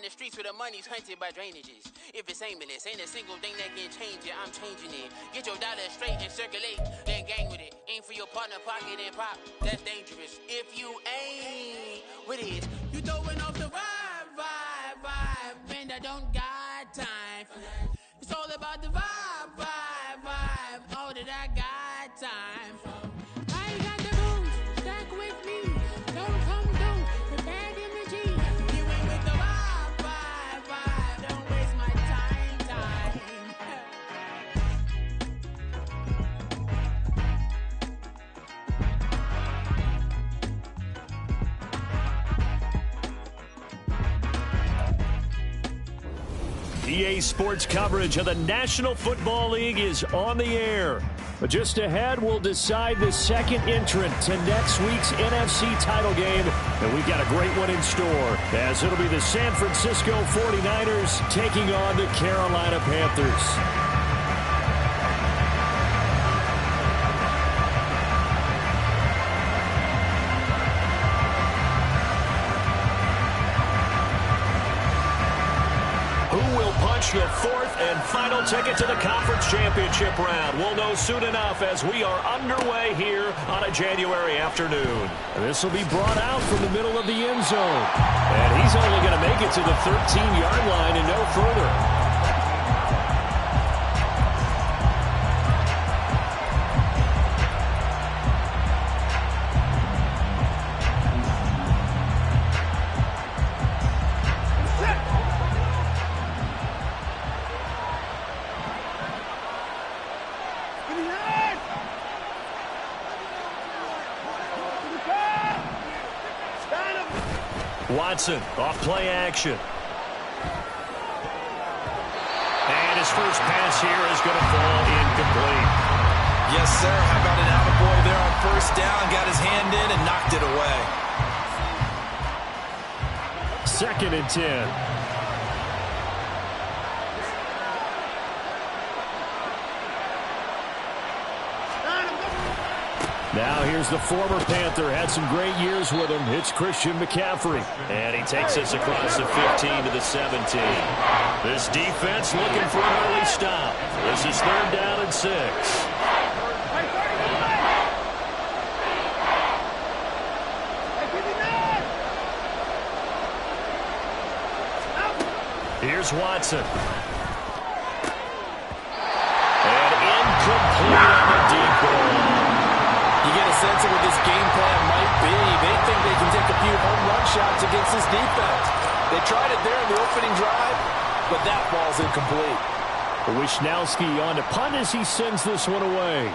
the streets where the money's hunted by drainages. If it's aimless, ain't a single thing that can change it, I'm changing it. Get your dollar straight and circulate, then gang with it. Aim for your partner, pocket and pop, that's dangerous. If you ain't with it, you throwing off the vibe, man, I don't got time for that. It's all about the vibe, all that I got time for. I got the booze, stack with me, don't come through, the bad energy. You ain't with the vibe, don't waste my time. EA Sports coverage of the National Football League is on the air. But just ahead, we'll decide the second entrant to next week's NFC title game. And we've got a great one in store, as it'll be the San Francisco 49ers taking on the Carolina Panthers. The fourth and final ticket to the conference championship round. We'll know soon enough as we are underway here on a January afternoon. This will be brought out from the middle of the end zone. And he's only going to make it to the 13-yard line and no further. Watson off play action. And his first pass here is going to fall incomplete. Yes, sir. How about an attaboy there on first down? Got his hand in and knocked it away. 2nd and 10. Now here's the former Panther. Had some great years with him. It's Christian McCaffrey. And he takes us across the 15 to the 17. This defense looking for an early stop. This is 3rd down and 6. Here's Watson. And incomplete on the deep ball. You get a sense of what this game plan might be. They think they can take a few home run shots against this defense. They tried it there in the opening drive, but that ball's incomplete. Wishnowski on to punt as he sends this one away.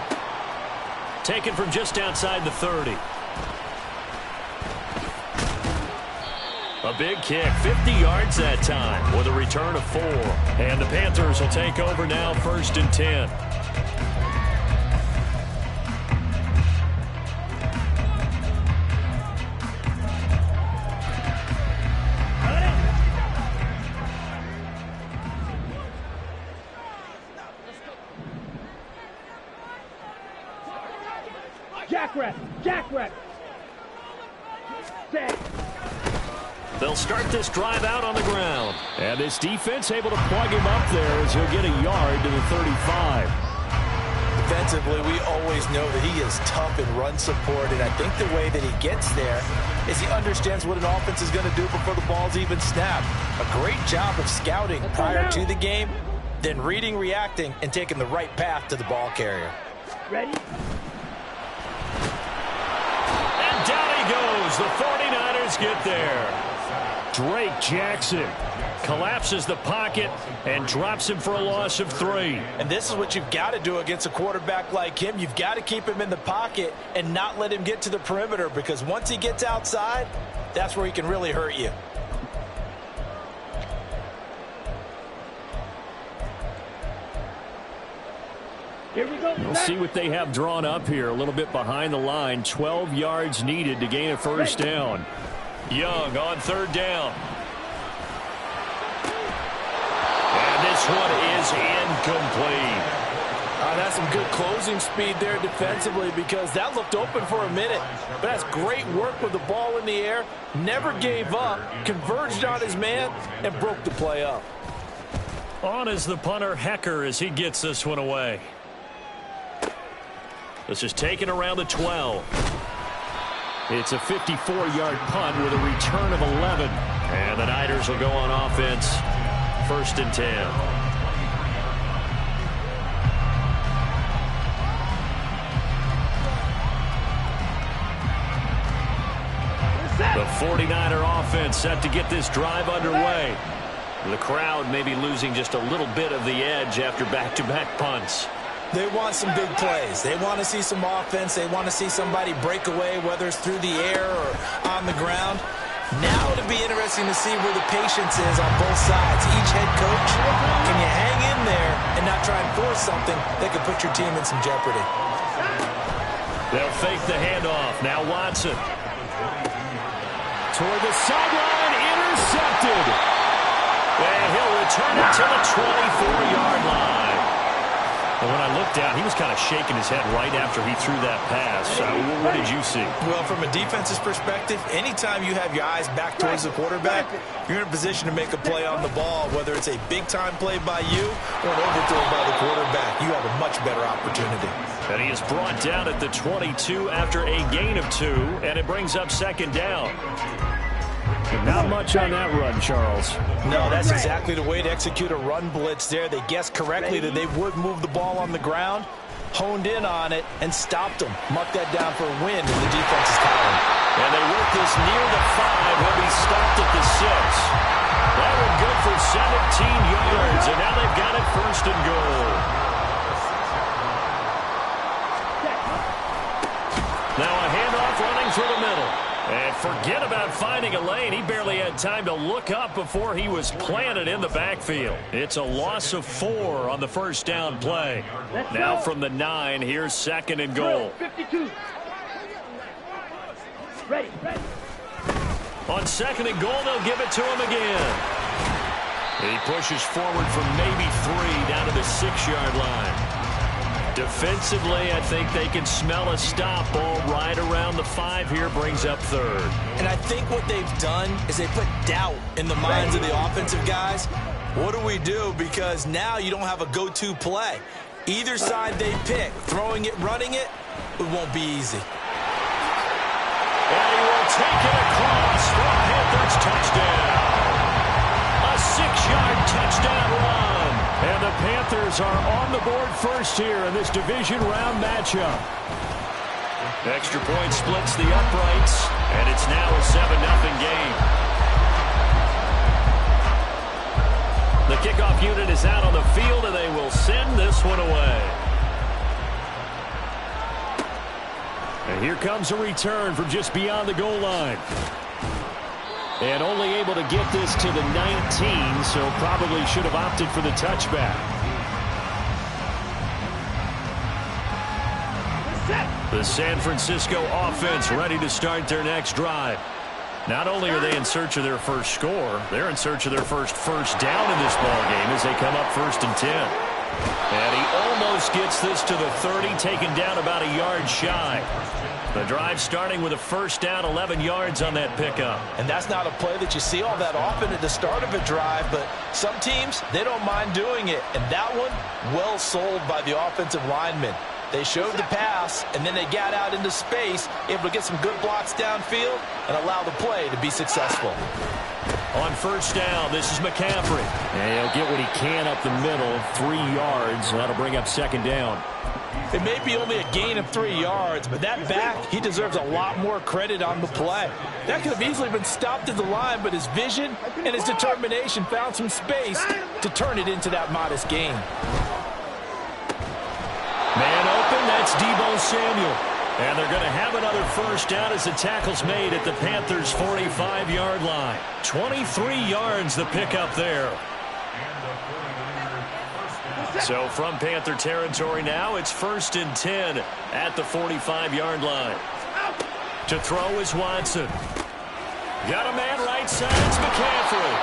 Taken from just outside the 30. A big kick, 50 yards that time with a return of 4. And the Panthers will take over now, 1st and 10. Jackrabbit. They'll start this drive out on the ground. And this defense able to plug him up there as he'll get a yard to the 35. Defensively, we always know that he is tough in run support, and I think the way that he gets there is he understands what an offense is going to do before the ball's even snapped. A great job of scouting prior to the game, then reading, reacting, and taking the right path to the ball carrier. Ready? And down he goes. The 49ers get there. Drake Jackson collapses the pocket and drops him for a loss of 3. And this is what you've got to do against a quarterback like him. You've got to keep him in the pocket and not let him get to the perimeter, because once he gets outside, that's where he can really hurt you. Here we go. We'll see what they have drawn up here. A little bit behind the line. 12 yards needed to gain a first down. Young on 3rd down. And this one is incomplete. That's some good closing speed there defensively, because that looked open for a minute. But that's great work with the ball in the air. Never gave up, converged on his man, and broke the play up. On is the punter, Hecker, as he gets this one away. This is taken around the 12. It's a 54-yard punt with a return of 11. And the Niners will go on offense, 1st and 10. The 49er offense set to get this drive underway. The crowd may be losing just a little bit of the edge after back-to-back punts. They want some big plays. They want to see some offense. They want to see somebody break away, whether it's through the air or on the ground. Now it'll be interesting to see where the patience is on both sides. Each head coach, can you hang in there and not try and force something that could put your team in some jeopardy? They'll fake the handoff. Now Watson. Toward the sideline, intercepted. And he'll return it to the 24-yard line. And when I looked down, he was kind of shaking his head right after he threw that pass. What did you see? Well, from a defense's perspective, anytime you have your eyes back towards the quarterback, you're in a position to make a play on the ball, whether it's a big-time play by you or an overthrow by the quarterback. You have a much better opportunity. And he is brought down at the 22 after a gain of 2, and it brings up 2nd down. Not much on that run, Charles. No, that's exactly the way to execute a run blitz there. They guessed correctly that they would move the ball on the ground, honed in on it, and stopped them. Marked that down for a win in the defense's column. And they work this near the 5. He'll be stopped at the 6. That would good for 17 yards, and now they've got it 1st and goal. Now a handoff running through the middle. And forget about finding a lane. He barely had time to look up before he was planted in the backfield. It's a loss of 4 on the 1st down play. Now from the 9, here's 2nd and goal. 52. Ready. On 2nd and goal, they'll give it to him again. He pushes forward from maybe 3 down to the 6-yard line. Defensively, I think they can smell a stop. Ball right around the 5 here, brings up 3rd. And I think what they've done is they put doubt in the minds of the offensive guys. What do we do? Because now you don't have a go-to play. Either side they pick, throwing it, running it, it won't be easy. And he will take it across for a Panthers touchdown. A 6-yard touchdown run. And the Panthers are on the board first here in this division round matchup. Extra point splits the uprights, and it's now a 7-0 game. The kickoff unit is out on the field, and they will send this one away. And here comes a return from just beyond the goal line. And only able to get this to the 19, so probably should have opted for the touchback. The San Francisco offense ready to start their next drive. Not only are they in search of their first score, they're in search of their first down in this ballgame as they come up 1st and 10. And he almost gets this to the 30, taken down about a yard shy. The drive starting with a 1st down, 11 yards on that pickup. And that's not a play that you see all that often at the start of a drive, but some teams, they don't mind doing it. And that one, well sold by the offensive linemen. They showed the pass, and then they got out into space, able to get some good blocks downfield and allow the play to be successful. On 1st down, this is McCaffrey. And he'll get what he can up the middle, 3 yards. That'll bring up 2nd down. It may be only a gain of 3 yards, but that back, he deserves a lot more credit on the play. That could have easily been stopped at the line, but his vision and his determination found some space to turn it into that modest gain. Man open, that's Deebo Samuel. And they're going to have another 1st down as the tackle's made at the Panthers' 45-yard line. 23 yards the pickup there. So from Panther territory now, it's 1st and 10 at the 45-yard line. To throw is Watson. Got a man right side, it's McCaffrey.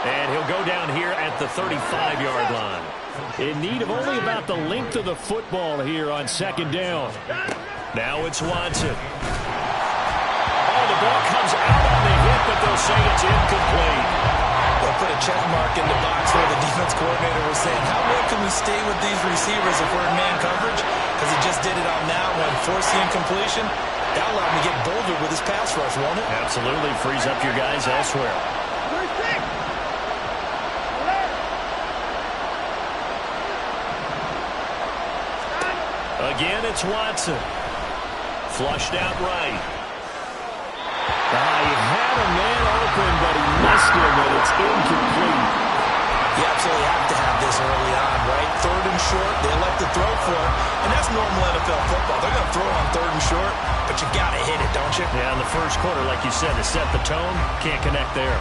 And he'll go down here at the 35-yard line. in need of only about the length of the football here on second down. Now it's Watson. Oh, the ball comes out on the hit, but they'll say it's incomplete. They'll put a check mark in the box where the defense coordinator was saying, how well can we stay with these receivers if we're in man coverage? Because he just did it on that one. Force the incompletion. That'll allow him to get bolder with his pass rush, won't it? Absolutely. Frees up your guys elsewhere. Again, it's Watson. Flushed out right. He had a man open, but he missed him, and it's incomplete. You absolutely have to have this early on, right? Third and short, they elect to throw for it, and that's normal NFL football. They're going to throw on third and short, but you got to hit it, don't you? Yeah, in the first quarter, like you said, to set the tone, can't connect there.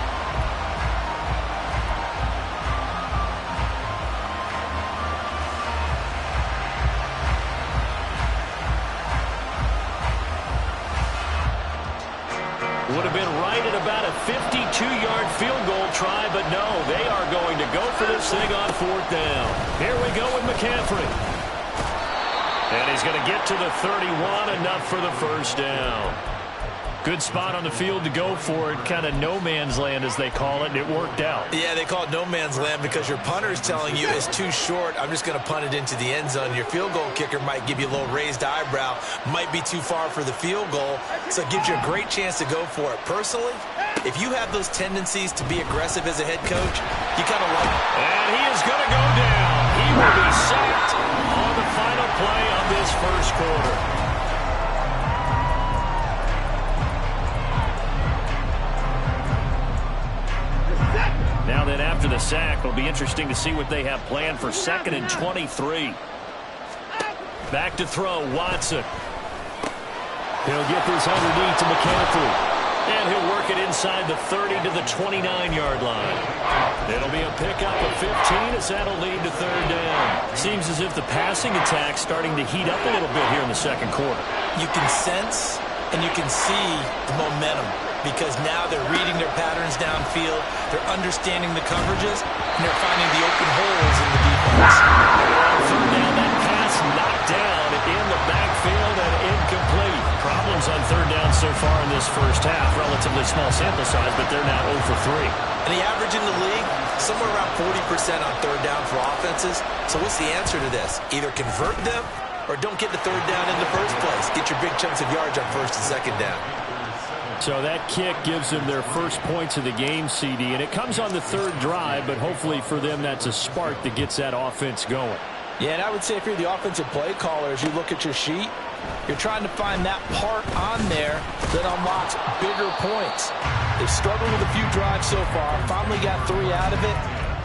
Would have been right at about a 52-yard field goal try, but no, they are going to go for this thing on fourth down. Here we go with McCaffrey. And he's going to get to the 31, enough for the first down. Good spot on the field to go for it, kind of no man's land as they call it, and it worked out. Yeah, they call it no man's land because your punter is telling you it's too short. I'm just going to punt it into the end zone. Your field goal kicker might give you a little raised eyebrow, might be too far for the field goal, so it gives you a great chance to go for it. Personally, if you have those tendencies to be aggressive as a head coach, you kind of like it. And he is going to go down. He will be sacked on the final play of this first quarter. Now then, after the sack, it'll be interesting to see what they have planned for 2nd and 23. Back to throw, Watson. He'll get this underneath to McCaffrey. And he'll work it inside the 30 to the 29-yard line. It'll be a pickup of 15 as that'll lead to third down. Seems as if the passing attack's starting to heat up a little bit here in the second quarter. You can sense and you can see the momentum, because now they're reading their patterns downfield, they're understanding the coverages, and they're finding the open holes in the defense. Third down, that pass knocked down in the backfield and incomplete. Problems on third down so far in this first half. Relatively small sample size, but they're now 0 for 3. And the average in the league, somewhere around 40% on third down for offenses. So what's the answer to this? Either convert them or don't get the third down in the first place. Get your big chunks of yards on first and second down. So that kick gives them their first points of the game, CD, and it comes on the third drive, but hopefully for them that's a spark that gets that offense going. Yeah, and I would say if you're the offensive play caller, as you look at your sheet, you're trying to find that part on there that unlocks bigger points. They've struggled with a few drives so far, finally got 3 out of it.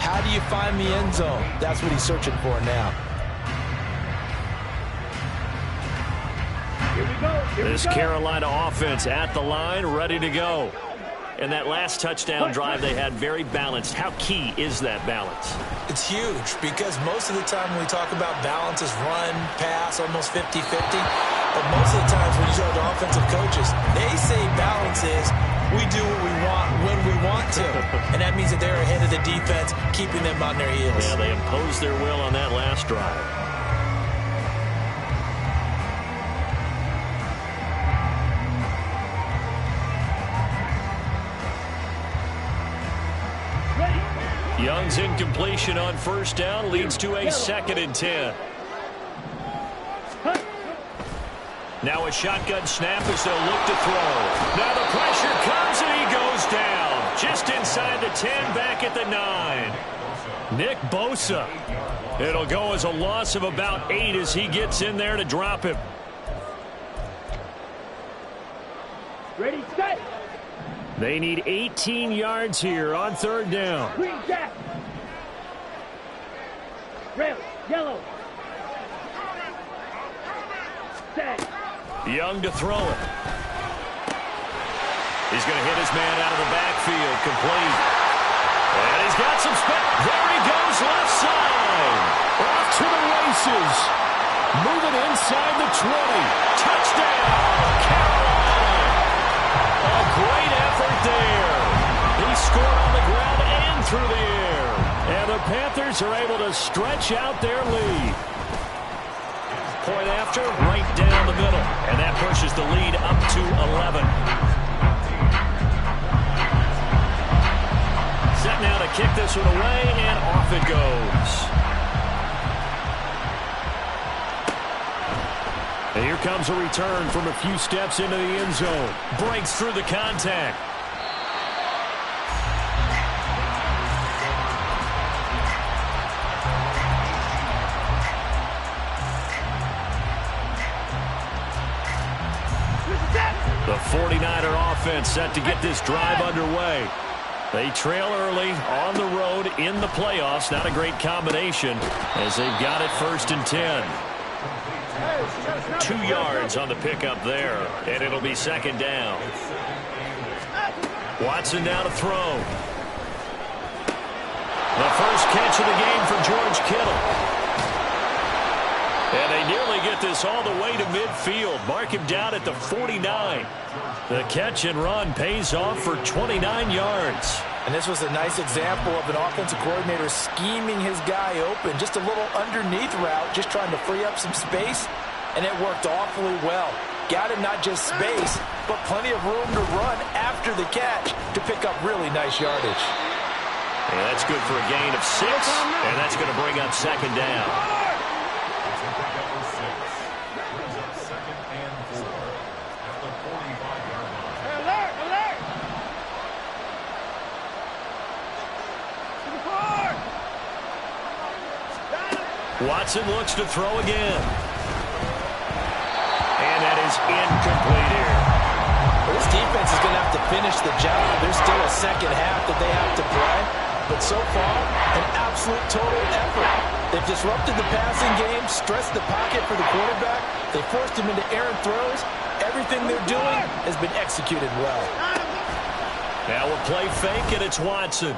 How do you find the end zone? That's what he's searching for now. Here we go. This Carolina offense at the line, ready to go. And that last touchdown drive they had, very balanced. How key is that balance? It's huge, because most of the time when we talk about balance is run, pass, almost 50-50. But most of the times when you talk to offensive coaches, they say balance is we do what we want when we want to. And that means that they're ahead of the defense, keeping them on their heels. Yeah, they imposed their will on that last drive. Young's incompletion on first down leads to a 2nd and 10. Now a shotgun snap as they'll look to throw. Now the pressure comes and he goes down. Just inside the 10, back at the 9. Nick Bosa. It'll go as a loss of about 8 as he gets in there to drop him. Ready, set. They need 18 yards here on third down. Green jack. Red, yellow. Set. Young to throw it. He's going to hit his man out of the backfield, complete. And he's got some space. There he goes, left side. Off to the races. Moving inside the 20. Touchdown, Carolina. A great effort there. He scored on the ground and through the air. And the Panthers are able to stretch out their lead. Point after, right down the middle. And that pushes the lead up to 11. Set now to kick this one away, and off it goes. And here comes a return from a few steps into the end zone. Breaks through the contact. The 49er offense set to get this drive underway. They trail early on the road in the playoffs. Not a great combination as they've got it 1st and 10. 2 yards on the pickup there, and it'll be 2nd down. Watson now to throw. The first catch of the game for George Kittle. And they nearly get this all the way to midfield. Mark him down at the 49. The catch and run pays off for 29 yards. And this was a nice example of an offensive coordinator scheming his guy open. Just a little underneath route, just trying to free up some space. And it worked awfully well. Got him not just space, but plenty of room to run after the catch to pick up really nice yardage. And that's good for a gain of 6. And that's going to bring up 2nd down. Watson looks to throw again. And that is incomplete here. Well, this defense is going to have to finish the job. There's still a second half that they have to play. But so far, an absolute total effort. They've disrupted the passing game, stressed the pocket for the quarterback. They forced him into errant throws. Everything they're doing has been executed well. Now we'll play fake, and it's Watson.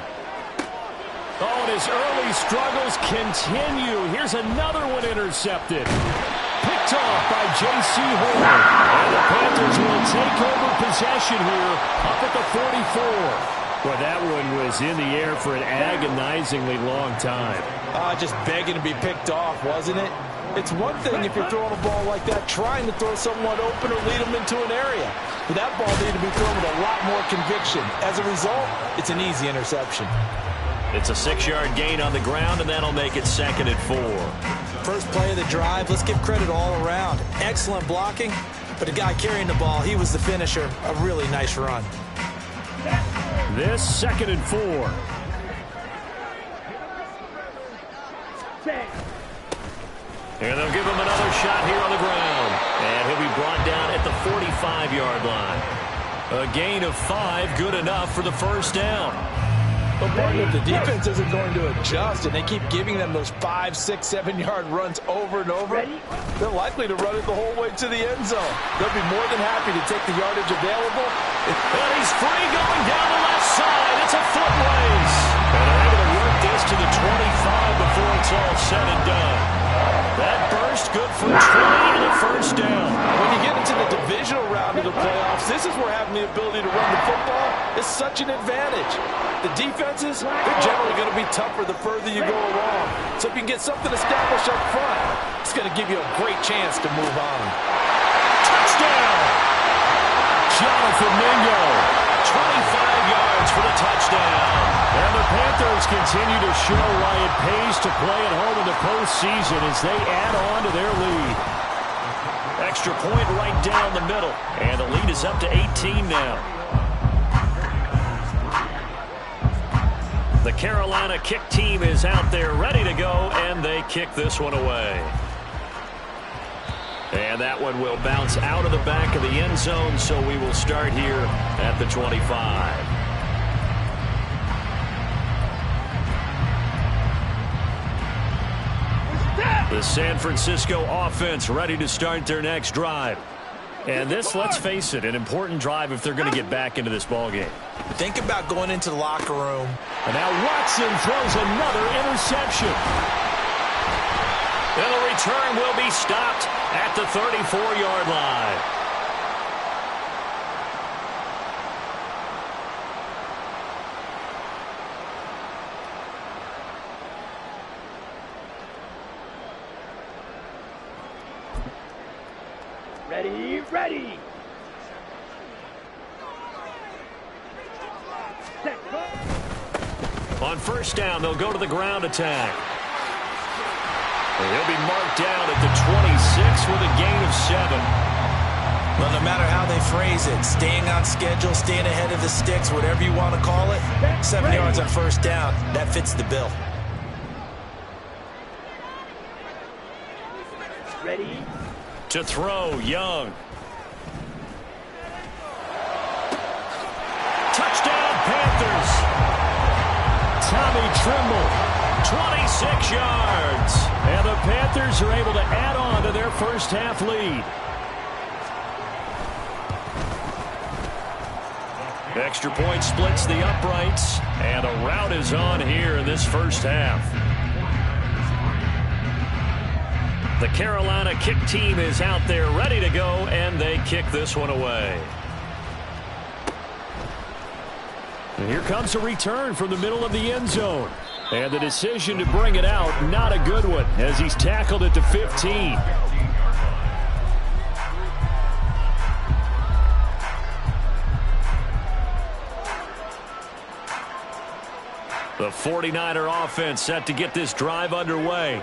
Oh, and his early struggles continue. Here's another one intercepted. Picked off by J.C. Horn. And the Panthers will take over possession here up at the 44. Well, that one was in the air for an agonizingly long time. Just begging to be picked off, wasn't it? It's one thing if you're throwing a ball like that, trying to throw someone open or lead them into an area. But that ball needed to be thrown with a lot more conviction. As a result, it's an easy interception. It's a 6-yard gain on the ground, and that'll make it 2nd and 4. First play of the drive, let's give credit all around. Excellent blocking, but the guy carrying the ball, he was the finisher. A really nice run. This 2nd and 4. And they'll give him another shot here on the ground. And he'll be brought down at the 45-yard line. A gain of 5, good enough for the 1st down. But if the defense isn't going to adjust and they keep giving them those 5, 6, 7-yard runs over and over, they're likely to run it the whole way to the end zone. They'll be more than happy to take the yardage available. And he's free going down the left side. It's a foot race. And they're able to work this to the 25 before it's all said and done. That burst good for 20 and a 1st down. When you get into the divisional round of the playoffs, this is where having the ability to run the football is such an advantage. The defenses, they're generally going to be tougher the further you go along. So if you can get something established up front, it's going to give you a great chance to move on. Touchdown! Jonathan Mingo, 25 yards for the touchdown. And the Panthers continue to show why it pays to play at home in the postseason as they add on to their lead. Extra point right down the middle. And the lead is up to 18 now. The Carolina kick team is out there ready to go, and they kick this one away. And that one will bounce out of the back of the end zone, so we will start here at the 25. The San Francisco offense ready to start their next drive. And this, let's face it, an important drive if they're going to get back into this ballgame. Think about going into the locker room. And now Watson throws another interception. And the return will be stopped at the 34-yard line. Ready, ready. Set, go. On first down, they'll go to the ground attack. And he'll be marked down at the 26 with a gain of 7. Well, no matter how they phrase it, staying on schedule, staying ahead of the sticks, whatever you want to call it, 7 yards on first down, that fits the bill. Ready. To throw, Young. Touchdown, Panthers. Tommy Trimble, 26 yards. And the Panthers are able to add on to their first half lead. Extra point splits the uprights, and a rout is on here in this first half. The Carolina kick team is out there ready to go, and they kick this one away. And here comes a return from the middle of the end zone. And the decision to bring it out, not a good one, as he's tackled at the 15. The 49er offense set to get this drive underway.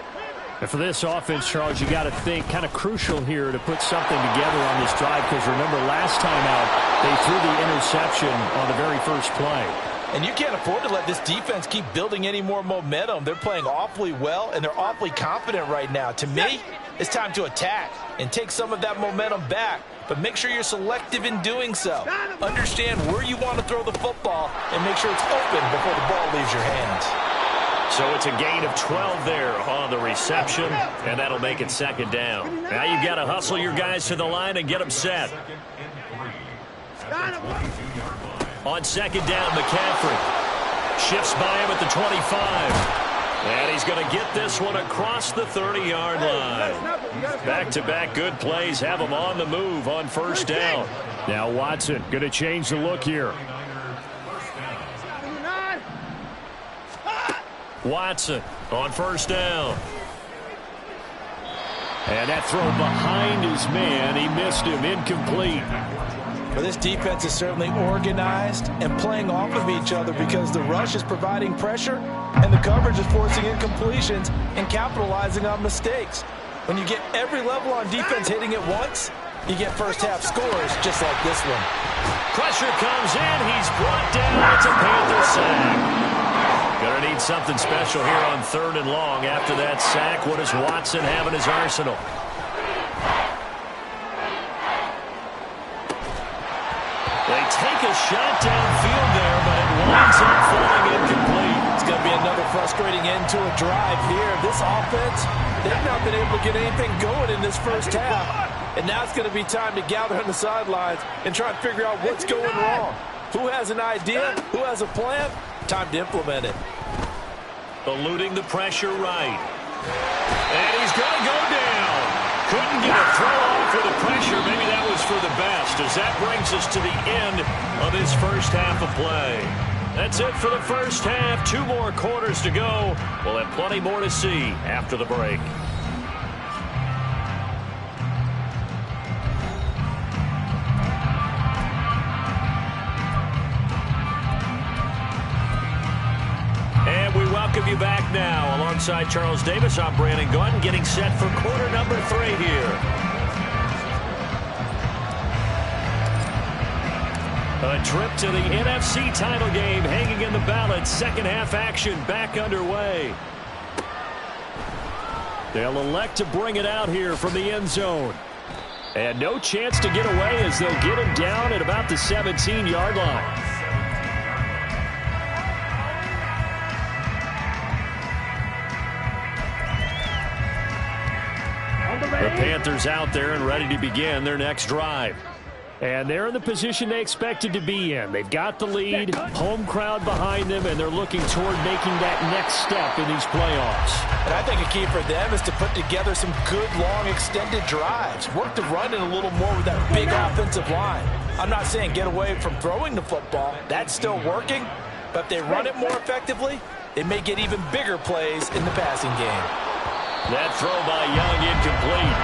And for this offense, Charles, you got to think kind of crucial here to put something together on this drive, because remember last time out they threw the interception on the very first play. And you can't afford to let this defense keep building any more momentum. They're playing awfully well, and they're awfully confident right now. To me, it's time to attack and take some of that momentum back. But make sure you're selective in doing so. Understand where you want to throw the football and make sure it's open before the ball leaves your hands. So it's a gain of 12 there on the reception, and that'll make it second down. Now you've got to hustle your guys to the line and get them set. On second down, McCaffrey shifts by him at the 25. And he's going to get this one across the 30-yard line. Back-to-back good plays have him on the move on first down. Now Watson going to change the look here. Watson on first down. And that throw behind his man, he missed him, incomplete. Well, this defense is certainly organized and playing off of each other, because the rush is providing pressure and the coverage is forcing incompletions and capitalizing on mistakes. When you get every level on defense hitting at once, you get first half scores just like this one. Pressure comes in. He's brought down. It's a Panther sack. Gonna need something special here on 3rd and long after that sack. What does Watson have in his arsenal? They take a shot downfield there, but it winds up falling incomplete. It's going to be another frustrating end to a drive here. This offense, they've not been able to get anything going in this first half. And now it's going to be time to gather on the sidelines and try and figure out what's going wrong. Who has an idea? Who has a plan? Time to implement it. Eluding the pressure right. And he's going to go down. Couldn't get a throw off with the pressure. Maybe that was for the best, as that brings us to the end of this first half of play. That's it for the first half. 2 more quarters to go. We'll have plenty more to see after the break. And we welcome you back now. Alongside Charles Davis, I'm Brandon Gunn, getting set for quarter number 3 here. A trip to the NFC title game hanging in the balance. Second half action back underway. They'll elect to bring it out here from the end zone. And no chance to get away, as they'll get him down at about the 17-yard line. The Panthers out there and ready to begin their next drive. And they're in the position they expected to be in. They've got the lead, home crowd behind them, and they're looking toward making that next step in these playoffs. And I think a key for them is to put together some good, long, extended drives. Work the run in a little more with that big offensive line. I'm not saying get away from throwing the football. That's still working. But if they run it more effectively, they may get even bigger plays in the passing game. That throw by Young incomplete.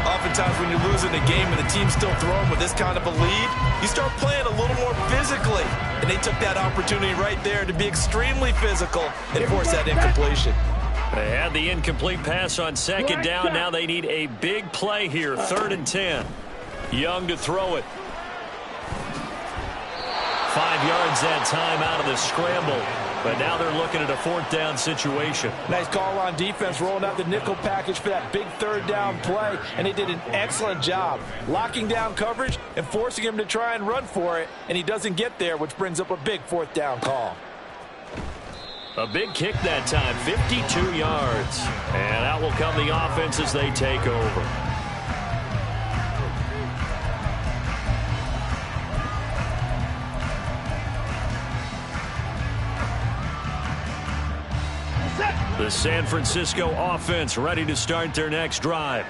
Oftentimes when you're losing a game and the team's still throwing with this kind of a lead, you start playing a little more physically. And they took that opportunity right there to be extremely physical and force that incompletion. They had the incomplete pass on second down. Now they need a big play here, 3rd and 10. Young to throw it. 5 yards that time out of the scramble. But now they're looking at a 4th down situation. Nice call on defense, rolling out the nickel package for that big 3rd down play. And they did an excellent job locking down coverage and forcing him to try and run for it. And he doesn't get there, which brings up a big 4th down call. A big kick that time, 52 yards. And out will come the offense as they take over. The San Francisco offense ready to start their next drive.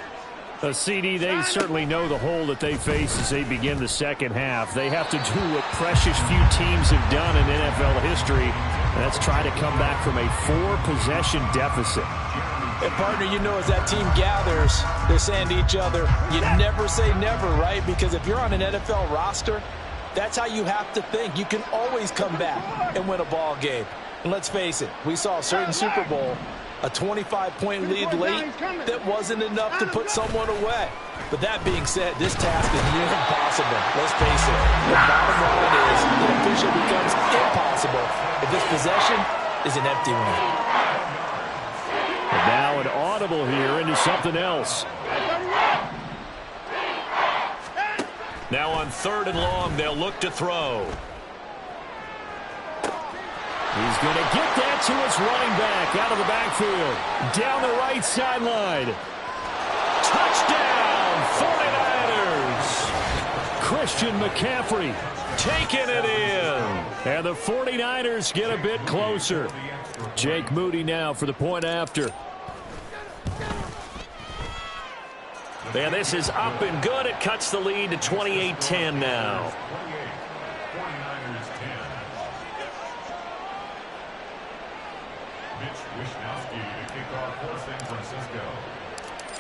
CD, they certainly know the hole that they face as they begin the second half. They have to do what precious few teams have done in NFL history, and that's try to come back from a 4-possession deficit. And partner, you know, as that team gathers, they're saying to each other, you never say never, right? Because if you're on an NFL roster, that's how you have to think. You can always come back and win a ball game. And let's face it, we saw a certain Super Bowl, a 25-point lead late that wasn't enough to put someone away. But that being said, this task is near impossible. Let's face it, the bottom line is it officially becomes impossible if this possession is an empty one. And now an audible here into something else. Now on 3rd and long, they'll look to throw. He's going to get that to his running back out of the backfield. Down the right sideline. Touchdown, 49ers. Christian McCaffrey taking it in. And the 49ers get a bit closer. Jake Moody now for the point after. And this is up and good. It cuts the lead to 28-10 now.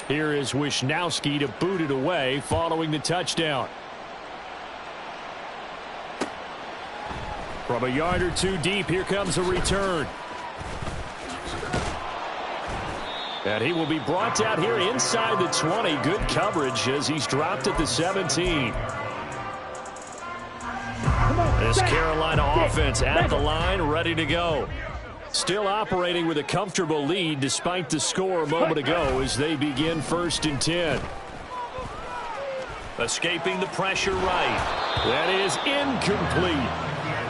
Here is Wisnowski to boot it away following the touchdown. From a yard or two deep, here comes a return. And he will be brought out here inside the 20. Good coverage as he's dropped at the 17. This Carolina offense at the line, ready to go. Still operating with a comfortable lead despite the score a moment ago as they begin 1st and 10. Escaping the pressure right. That is incomplete.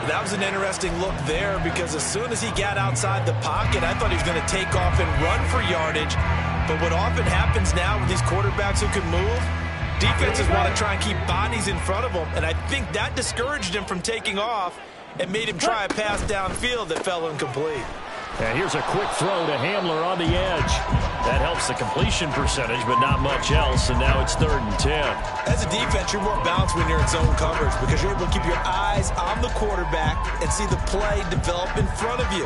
That was an interesting look there because as soon as he got outside the pocket, I thought he was going to take off and run for yardage. But what often happens now with these quarterbacks who can move, defenses want to try and keep bodies in front of them. And I think that discouraged him from taking off and made him try a pass downfield that fell incomplete. And here's a quick throw to Hamler on the edge. That helps the completion percentage, but not much else, and now it's 3rd and 10. As a defense, you're more balanced when you're in zone coverage because you're able to keep your eyes on the quarterback and see the play develop in front of you.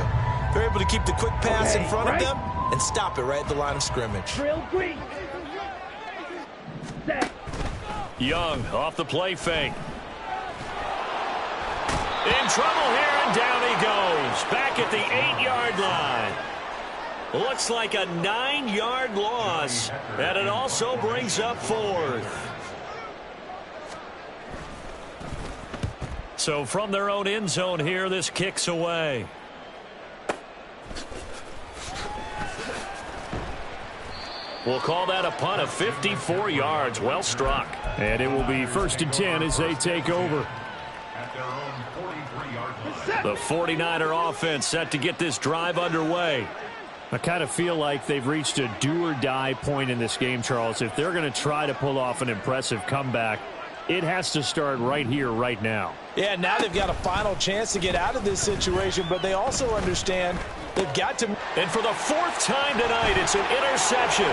You're able to keep the quick pass in front of them and stop it right at the line of scrimmage. Young off the play fake. In trouble here, and down he goes. Back at the 8-yard line. Looks like a 9-yard loss, and it also brings up 4th. So from their own end zone here, this kicks away. We'll call that a punt of 54 yards. Well struck. And it will be 1st and 10 as they take over. The 49er offense set to get this drive underway. I kind of feel like they've reached a do-or-die point in this game, Charles. If they're going to try to pull off an impressive comeback, it has to start right here, right now. Yeah, now they've got a final chance to get out of this situation, but they also understand they've got to. And for the 4th time tonight, it's an interception.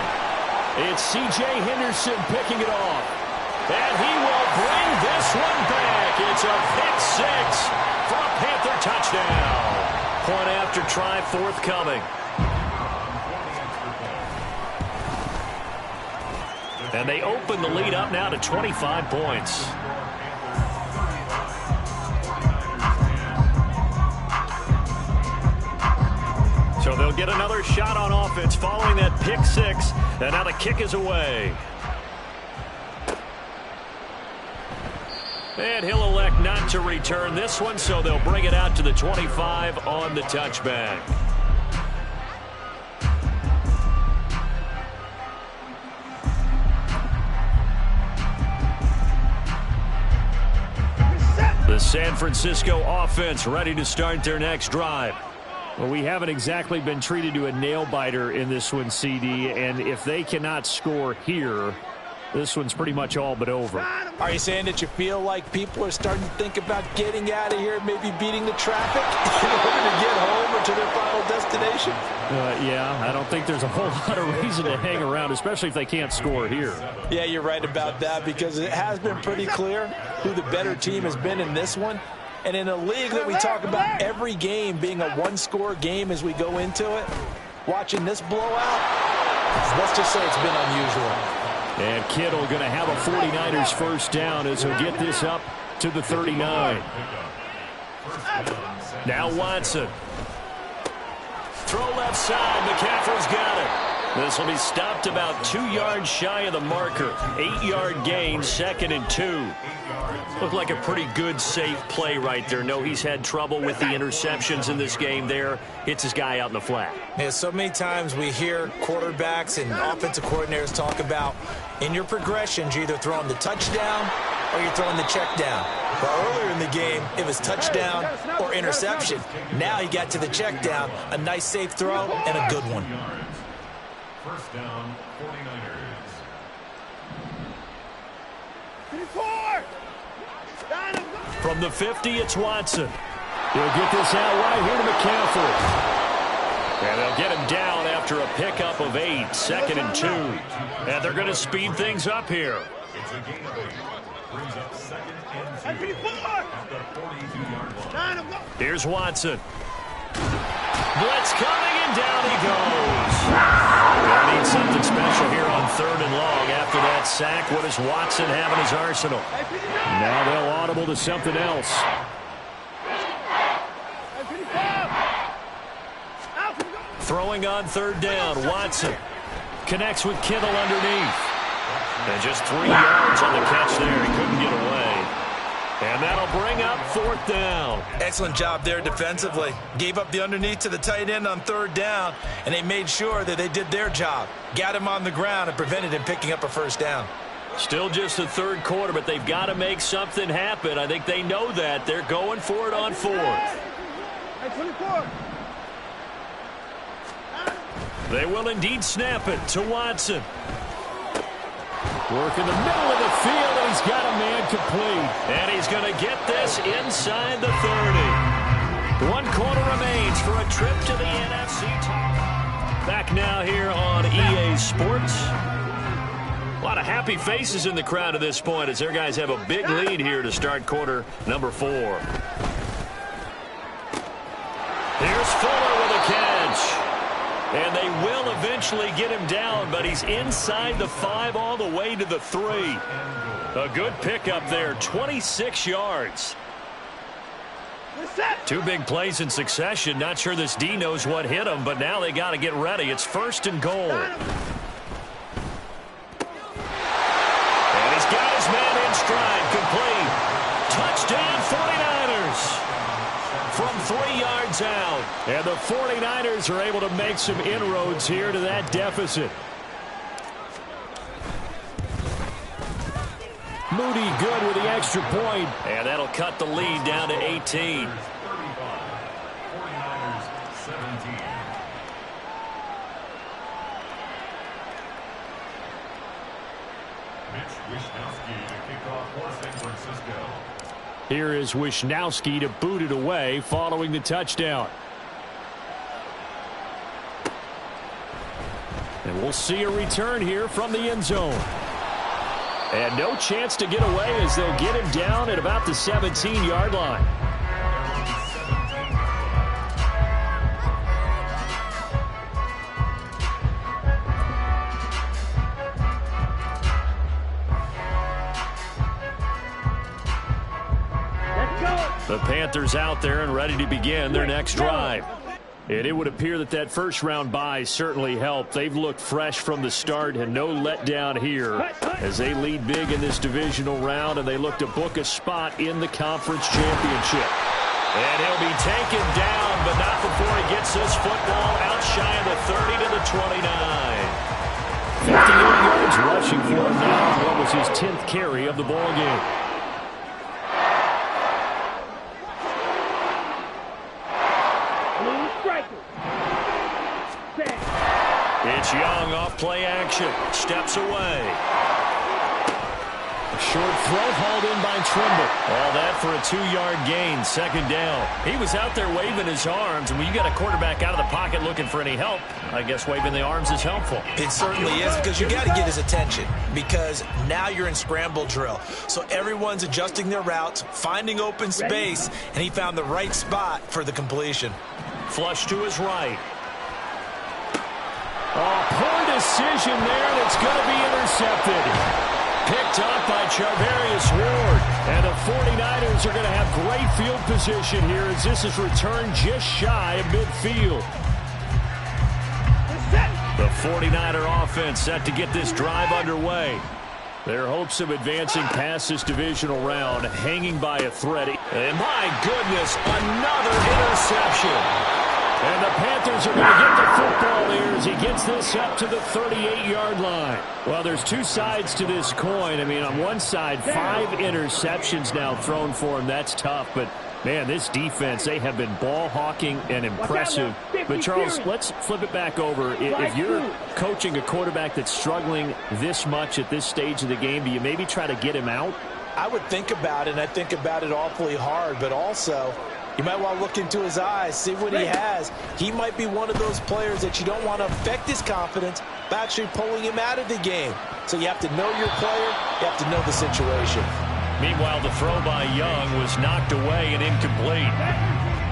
It's C.J. Henderson picking it off. And he will bring this one back. It's a pick 6 for a Panther touchdown. Point after try forthcoming. And they open the lead up now to 25 points. So they'll get another shot on offense following that pick six. And now the kick is away. And he'll elect not to return this one, so they'll bring it out to the 25 on the touchback. The San Francisco offense ready to start their next drive. Well, we haven't exactly been treated to a nail-biter in this one, CD, and if they cannot score here, this one's pretty much all but over. Are you saying that you feel like people are starting to think about getting out of here, maybe beating the traffic in order to get home or to their final destination? Yeah, I don't think there's a whole lot of reason to hang around, especially if they can't score here. Yeah, you're right about that, because it has been pretty clear who the better team has been in this one. And in a league that we talk about every game being a one-score game as we go into it, watching this blowout, let's just say it's been unusual. And Kittle going to have a 49ers first down as he'll get this up to the 39. Now Watson. Throw left side. McCaffrey's got it. This will be stopped about 2 yards shy of the marker. 8-yard gain, 2nd and 2. Looked like a pretty good, safe play right there. No, he's had trouble with the interceptions in this game there. Hits his guy out in the flat. Yeah, so many times we hear quarterbacks and offensive coordinators talk about in your progressions, you're either throwing the touchdown or you're throwing the check down. But earlier in the game, it was touchdown or interception. Now he got to the check down, a nice safe throw and a good one. First down, 49ers. 24! From the 50, it's Watson. He'll get this out right here to McCaffrey. And they'll get him down after a pickup of 8, 2nd and 2. And they're going to speed things up here. It's a gain of 8. Brings up 2nd and 2. At the 42-yard line. Here's Watson. Blitz coming, and down he goes. They'll need something special here on 3rd and long. After that sack, what does Watson have in his arsenal? Now they'll audible to something else. Throwing on 3rd down, Watson connects with Kittle underneath. And just 3 yards on the catch there. He couldn't get away. And that'll bring up 4th down. Excellent job there defensively. Gave up the underneath to the tight end on 3rd down, and they made sure that they did their job. Got him on the ground and prevented him picking up a first down. Still just the 3rd quarter, but they've got to make something happen. I think they know that. They're going for it on 4th. They will indeed snap it to Watson. Work in the middle of the field, and he's got a man complete. And he's going to get this inside the 30. 1 quarter remains for a trip to the NFC title. Back now here on EA Sports. A lot of happy faces in the crowd at this point as their guys have a big lead here to start quarter number 4. Here's Fuller with a catch. And they will eventually get him down, but he's inside the 5 all the way to the 3. A good pickup there, 26 yards. 2 big plays in succession. Not sure this D knows what hit him, but now they got to get ready. It's 1st and goal. And he's got his man in stride, complete. Touchdown 49ers. From 3 yards out. And the 49ers are able to make some inroads here to that deficit. Moody good with the extra point. And that'll cut the lead down to 18. 35. 49ers 17. Mitch Wishnowsky to kick off for San Francisco. Here is Wishnowsky to boot it away following the touchdown. And we'll see a return here from the end zone. And no chance to get away as they'll get him down at about the 17-yard line. The Panthers out there and ready to begin their next drive. And it would appear that that first-round bye certainly helped. They've looked fresh from the start and no letdown here as they lead big in this divisional round, and they look to book a spot in the conference championship. And he'll be taken down, but not before he gets this football out shy of the 30 to the 29. 58 yards rushing for him now. What was his 10th carry of the ball game? It's Young off play action. Steps away. A short throw hauled in by Trimble. All that for a 2-yard gain. Second down. He was out there waving his arms, and when you got a quarterback out of the pocket looking for any help, I guess waving the arms is helpful. It certainly is, because you got to get his attention, because now you're in scramble drill. So everyone's adjusting their routes, finding open space, and he found the right spot for the completion. Flush to his right. Oh, poor decision there, and it's going to be intercepted. Picked up by Charvarius Ward. And the 49ers are going to have great field position here as this is returned just shy of midfield. The 49er offense set to get this drive underway. Their hopes of advancing past this divisional round hanging by a thread. And my goodness, another interception. And the Panthers are going to get the football here as he gets this up to the 38-yard line. Well, there's two sides to this coin. I mean, on one side, 5 interceptions now thrown for him. That's tough. But, man, this defense, they have been ball hawking and impressive. But, Charles, let's flip it back over. If you're coaching a quarterback that's struggling this much at this stage of the game, do you maybe try to get him out? I would think about it, and I think about it awfully hard. But also, you might want to look into his eyes, see what he has. He might be one of those players that you don't want to affect his confidence by actually pulling him out of the game. So you have to know your player. You have to know the situation. Meanwhile, the throw by Young was knocked away and incomplete.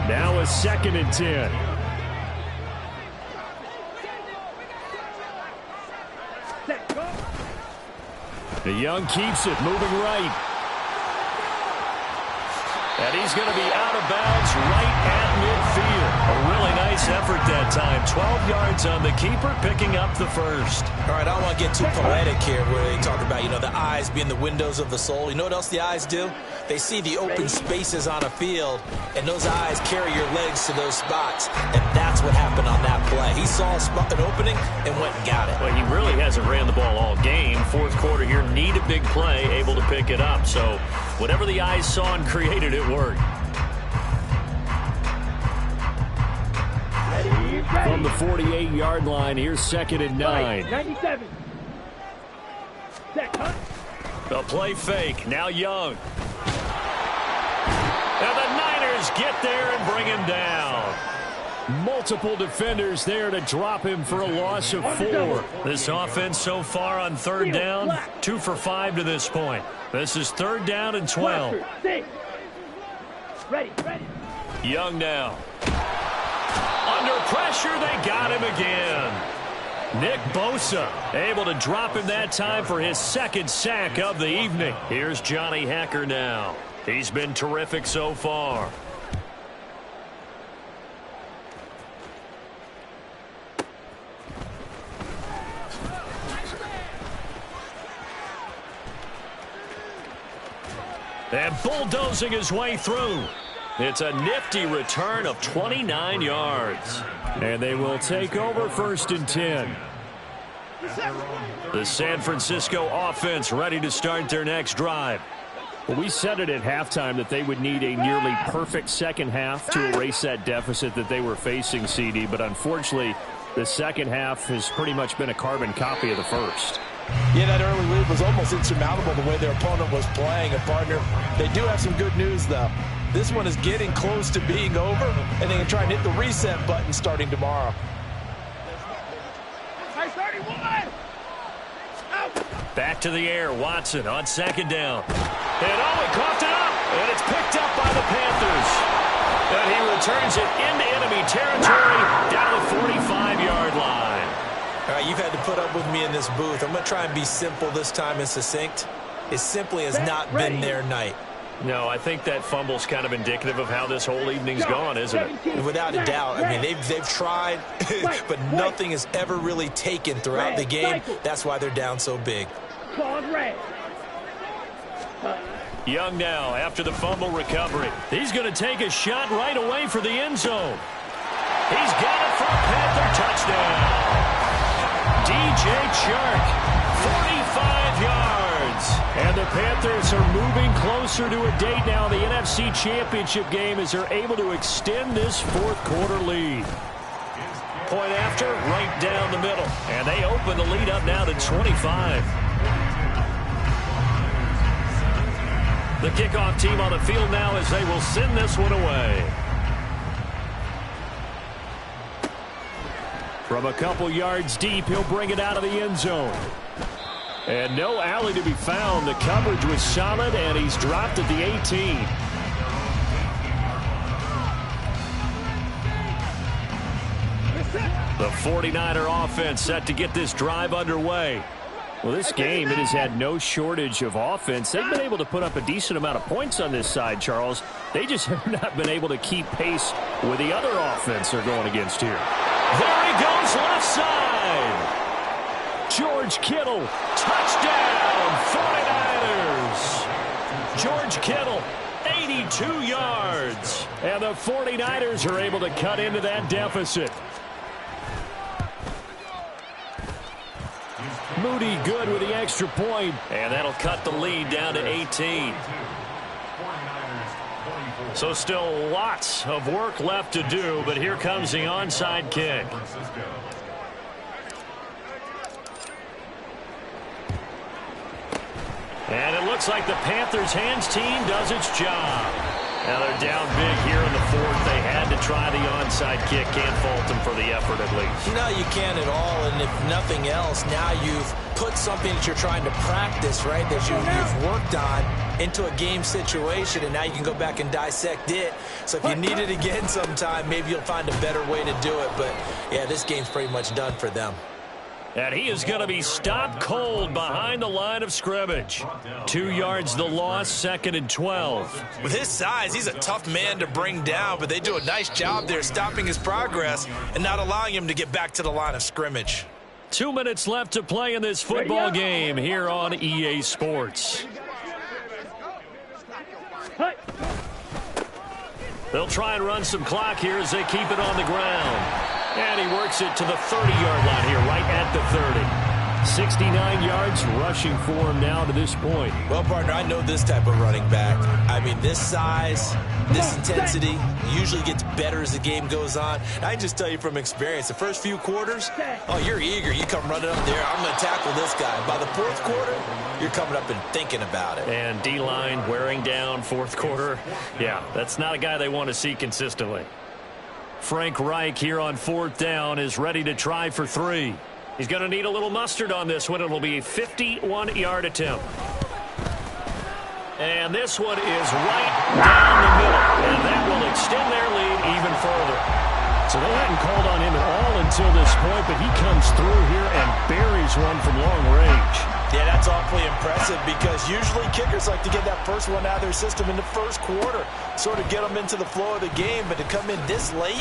Now a 2nd and 10. The Young keeps it, moving right. And he's going to be out of bounds right at midfield. A really nice effort that time. 12 yards on the keeper, picking up the first. All right, I don't want to get too poetic here where they talk about, you know, the eyes being the windows of the soul. You know what else the eyes do? They see the open spaces on a field, and those eyes carry your legs to those spots. And that's what happened on that play. He saw an opening and went and got it. Well, he really hasn't ran the ball all game. Fourth quarter here, need a big play, able to pick it up. So whatever the eyes saw and created, it worked. From the 48-yard line, here's 2nd and 9. 97. The play fake, now Young. And the Niners get there and bring him down. Multiple defenders there to drop him for a loss of 4. This offense so far on 3rd down, 2 for 5 to this point. This is 3rd down and 12. Ready. Young now. Under pressure, they got him again. Nick Bosa able to drop him that time for his 2nd sack of the evening. Here's Johnny Hekker now. He's been terrific so far. And bulldozing his way through. It's a nifty return of 29 yards. And they will take over 1st and 10. The San Francisco offense ready to start their next drive. Well, we said it at halftime that they would need a nearly perfect second half to erase that deficit that they were facing, CD. But unfortunately, the second half has pretty much been a carbon copy of the first. Yeah, that early lead was almost insurmountable the way their opponent was playing. And, partner, they do have some good news, though. This one is getting close to being over, and they can try and hit the reset button starting tomorrow. Back to the air, Watson on 2nd down. And he coughed it up, and it's picked up by the Panthers. And he returns it into enemy territory down the 45-yard line. All right, you've had to put up with me in this booth. I'm going to try and be simple this time and succinct. It simply has not been their night. No, I think that fumble's kind of indicative of how this whole evening's gone, isn't it? Without a doubt. I mean, they've tried, but nothing is ever really taken throughout the game. That's why they're down so big. Young now after the fumble recovery. He's going to take a shot right away for the end zone. He's got it for a Panther touchdown. DJ Chark, 45 yards. And the Panthers are moving closer to a date now. The NFC Championship game as they're able to extend this fourth quarter lead. Point after, right down the middle. And they open the lead up now to 25. The kickoff team on the field now as they will send this one away. From a couple yards deep, he'll bring it out of the end zone. And no alley to be found. The coverage was solid, and he's dropped at the 18. The 49er offense set to get this drive underway. Well, this game, it has had no shortage of offense. They've been able to put up a decent amount of points on this side, Charles. They just have not been able to keep pace with the other offense they're going against here. There he goes, left side. George Kittle, touchdown, 49ers. George Kittle, 82 yards. And the 49ers are able to cut into that deficit. Moody good with the extra point, and that'll cut the lead down to 18. So still lots of work left to do, but here comes the onside kick. And it looks like the Panthers' hands team does its job. Now they're down big here in the fourth. They had to try the onside kick. Can't fault them for the effort at least. No, you can't at all. And if nothing else, now you've put something that you're trying to practice, right, that you've worked on into a game situation, and now you can go back and dissect it. So if you need it again sometime, maybe you'll find a better way to do it. But, yeah, this game's pretty much done for them. And he is going to be stopped cold behind the line of scrimmage. 2 yards the loss, 2nd and 12. With his size, he's a tough man to bring down, but they do a nice job there stopping his progress and not allowing him to get back to the line of scrimmage. 2 minutes left to play in this football game here on EA Sports. They'll try and run some clock here as they keep it on the ground. And he works it to the 30-yard line here, right at the 30. 69 yards rushing for him now to this point. Well, partner, I know this type of running back. I mean, this size, this intensity usually gets better as the game goes on. And I can just tell you from experience, the first few quarters, oh, you're eager. You come running up there, I'm going to tackle this guy. By the fourth quarter, you're coming up and thinking about it. And D-line wearing down fourth quarter. Yeah, that's not a guy they want to see consistently. Frank Reich here on fourth down is ready to try for 3. He's going to need a little mustard on this one. It'll be a 51-yard attempt. And this one is right down the middle. And that will extend their lead even further. So they hadn't called on him at all until this point, but he comes through here and buries one from long range. Yeah, that's awfully impressive because usually kickers like to get that first one out of their system in the first quarter, sort of get them into the flow of the game, but to come in this late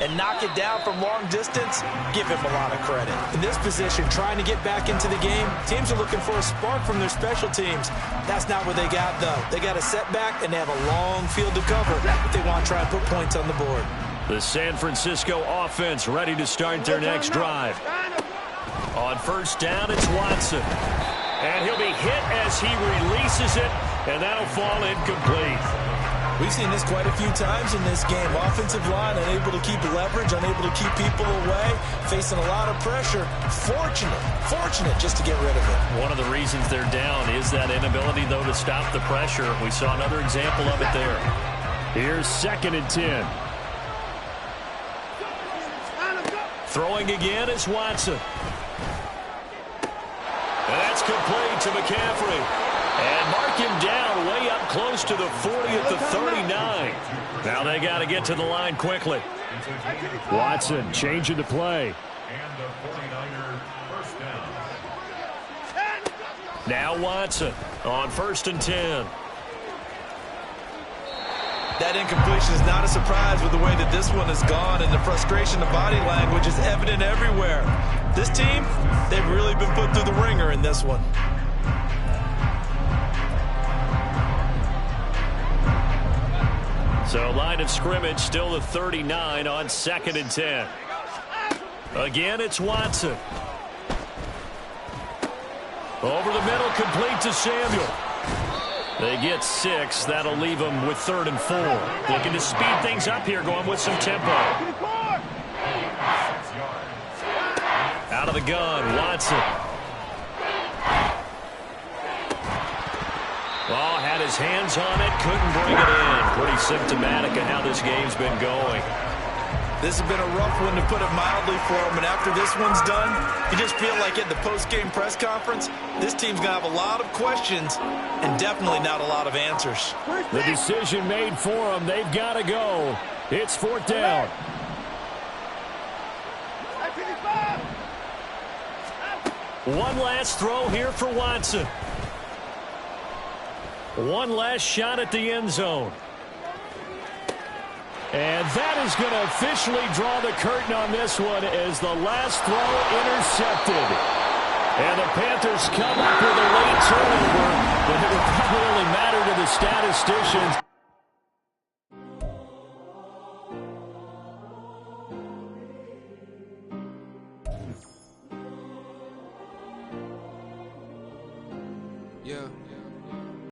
and knock it down from long distance, give him a lot of credit. In this position, trying to get back into the game, teams are looking for a spark from their special teams. That's not what they got, though. They got a setback, and they have a long field to cover if they want to try and put points on the board. The San Francisco offense ready to start their next drive. On first down, it's Watson. And he'll be hit as he releases it, and that'll fall incomplete. We've seen this quite a few times in this game. Offensive line unable to keep leverage, unable to keep people away, facing a lot of pressure. Fortunate just to get rid of it. One of the reasons they're down is that inability, though, to stop the pressure. We saw another example of it there. Here's 2nd and 10. Throwing again is Watson. And that's complete to McCaffrey. And mark him down way up close to the 40 at the 39. Now they got to get to the line quickly. Watson changing the play. And the 49er first down. Now Watson on 1st and 10. That incompletion is not a surprise with the way that this one has gone, and the frustration, the body language is evident everywhere. This team, they've really been put through the ringer in this one. So line of scrimmage still at 39 on 2nd and 10. Again, it's Watson. Over the middle, complete to Samuel. They get 6. That'll leave them with 3rd and 4. Looking to speed things up here, going with some tempo. Out of the gun, Watson. Oh, had his hands on it, couldn't bring it in. Pretty symptomatic of how this game's been going. This has been a rough one, to put it mildly, for him. And after this one's done, you just feel like at the post-game press conference, this team's going to have a lot of questions and definitely not a lot of answers. The decision made for them. They've got to go. It's 4th down. One last throw here for Watson. One last shot at the end zone. And that is going to officially draw the curtain on this one as the last throw intercepted. And the Panthers come up with a late turnover, but it would probably only matter to the statisticians.